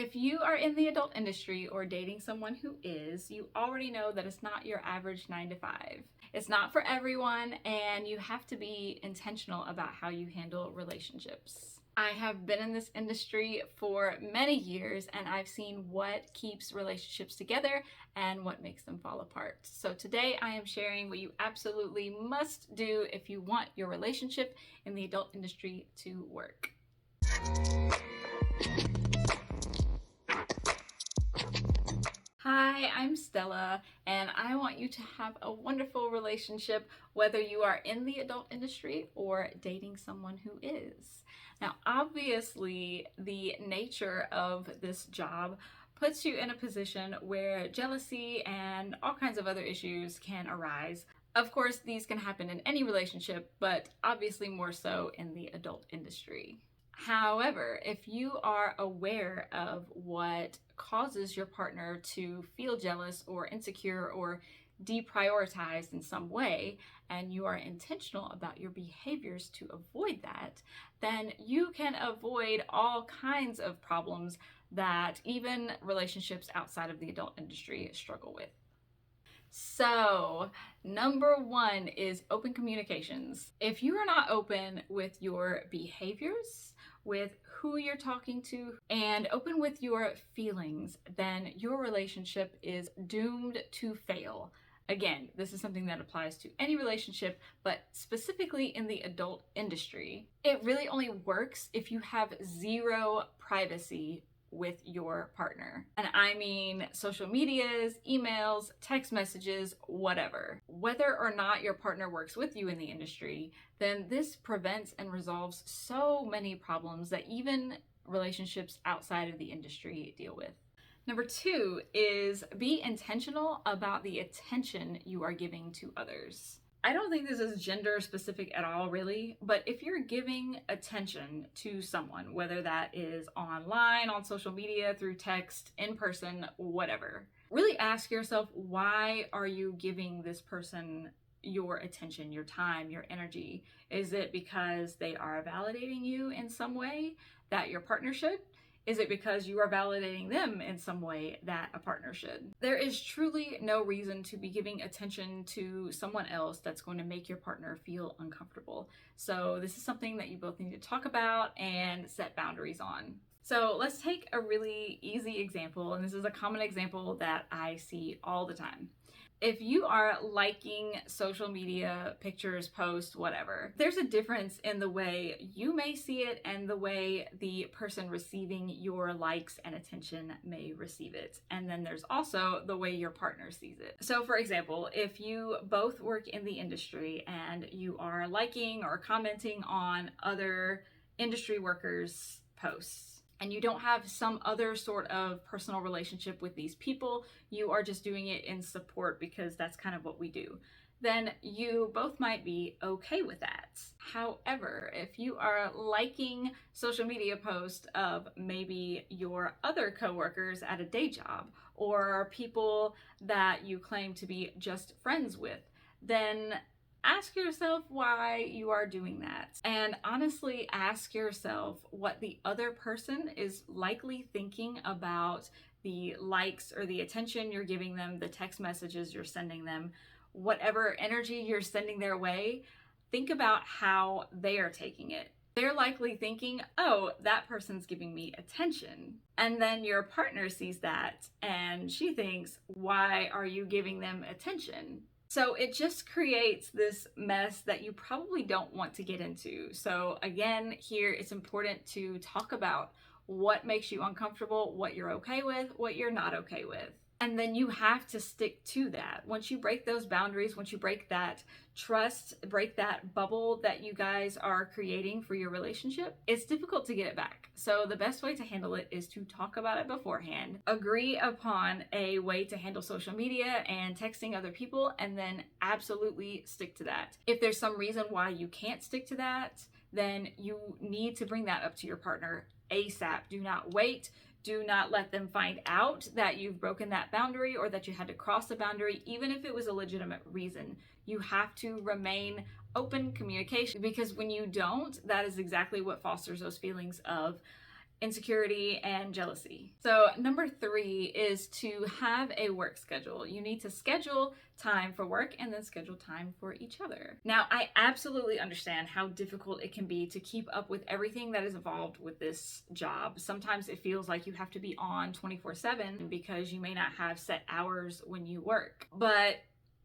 If you are in the adult industry or dating someone who is, you already know that it's not your average 9 to 5. It's not for everyone, and you have to be intentional about how you handle relationships. I have been in this industry for many years, and I've seen what keeps relationships together and what makes them fall apart. So today I am sharing what you absolutely must do if you want your relationship in the adult industry to work. Hi, I'm Stella, and I want you to have a wonderful relationship whether you are in the adult industry or dating someone who is. Now, obviously, the nature of this job puts you in a position where jealousy and all kinds of other issues can arise. Of course, these can happen in any relationship, but obviously more so in the adult industry. However, if you are aware of what causes your partner to feel jealous or insecure or deprioritized in some way, and you are intentional about your behaviors to avoid that, then you can avoid all kinds of problems that even relationships outside of the adult industry struggle with. So, number one is open communications. If you are not open with your behaviors, with who you're talking to, and open with your feelings, then your relationship is doomed to fail. Again, this is something that applies to any relationship, but specifically in the adult industry. It really only works if you have zero privacy with your partner. And I mean social medias, emails, text messages, whatever. Whether or not your partner works with you in the industry, then this prevents and resolves so many problems that even relationships outside of the industry deal with. Number two is be intentional about the attention you are giving to others. I don't think this is gender specific at all, really, but if you're giving attention to someone, whether that is online, on social media, through text, in person, whatever, really ask yourself, why are you giving this person your attention, your time, your energy? Is it because they are validating you in some way that your partner should? Is it because you are validating them in some way that a partner should? There is truly no reason to be giving attention to someone else that's going to make your partner feel uncomfortable. So this is something that you both need to talk about and set boundaries on. So let's take a really easy example, and this is a common example that I see all the time. If you are liking social media, pictures, posts, whatever, there's a difference in the way you may see it and the way the person receiving your likes and attention may receive it. And then there's also the way your partner sees it. So for example, if you both work in the industry and you are liking or commenting on other industry workers' posts, and you don't have some other sort of personal relationship with these people, you are just doing it in support because that's kind of what we do, then you both might be okay with that. However, if you are liking social media posts of maybe your other coworkers at a day job or people that you claim to be just friends with, then ask yourself why you are doing that. And honestly, ask yourself what the other person is likely thinking about the likes or the attention you're giving them, the text messages you're sending them, whatever energy you're sending their way. Think about how they are taking it. They're likely thinking, oh, that person's giving me attention. And then your partner sees that and she thinks, why are you giving them attention? So it just creates this mess that you probably don't want to get into. So again, here it's important to talk about what makes you uncomfortable, what you're okay with, what you're not okay with. And then you have to stick to that. Once you break those boundaries, once you break that trust, break that bubble that you guys are creating for your relationship, it's difficult to get it back. So the best way to handle it is to talk about it beforehand, agree upon a way to handle social media and texting other people, and then absolutely stick to that. If there's some reason why you can't stick to that, then you need to bring that up to your partner ASAP. Do not wait. Do not let them find out that you've broken that boundary or that you had to cross a boundary, even if it was a legitimate reason. You have to remain open communication, because when you don't, that is exactly what fosters those feelings of insecurity, and jealousy. So number 3 is to have a work schedule. You need to schedule time for work and then schedule time for each other. Now, I absolutely understand how difficult it can be to keep up with everything that is involved with this job. Sometimes it feels like you have to be on 24/7 because you may not have set hours when you work. But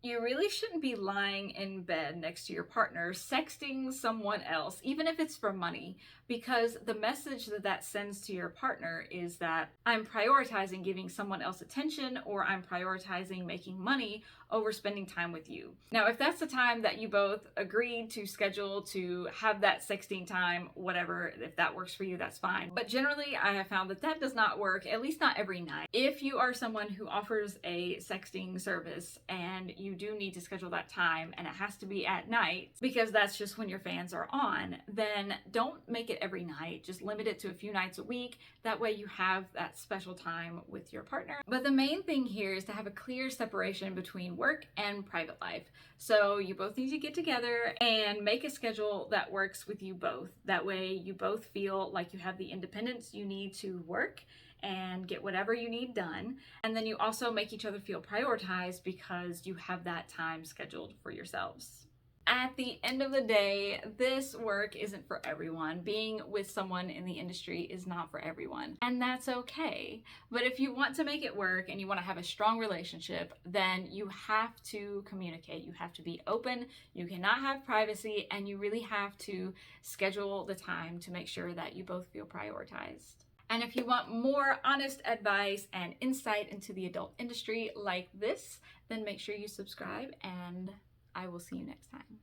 you really shouldn't be lying in bed next to your partner, sexting someone else, even if it's for money, because the message that that sends to your partner is that I'm prioritizing giving someone else attention, or I'm prioritizing making money over spending time with you. Now, if that's the time that you both agreed to schedule to have that sexting time, whatever, if that works for you, that's fine. But generally, I have found that that does not work, at least not every night. If you are someone who offers a sexting service and you do need to schedule that time and it has to be at night because that's just when your fans are on, then don't make it every night. Just limit it to a few nights a week. That way you have that special time with your partner. But the main thing here is to have a clear separation between work and private life. So you both need to get together and make a schedule that works with you both. That way you both feel like you have the independence you need to work and get whatever you need done. And then you also make each other feel prioritized because you have that time scheduled for yourselves. At the end of the day, this work isn't for everyone. Being with someone in the industry is not for everyone, and that's okay. But if you want to make it work and you want to have a strong relationship, then you have to communicate. You have to be open. You cannot have privacy, and you really have to schedule the time to make sure that you both feel prioritized. And if you want more honest advice and insight into the adult industry like this, then make sure you subscribe, and I will see you next time.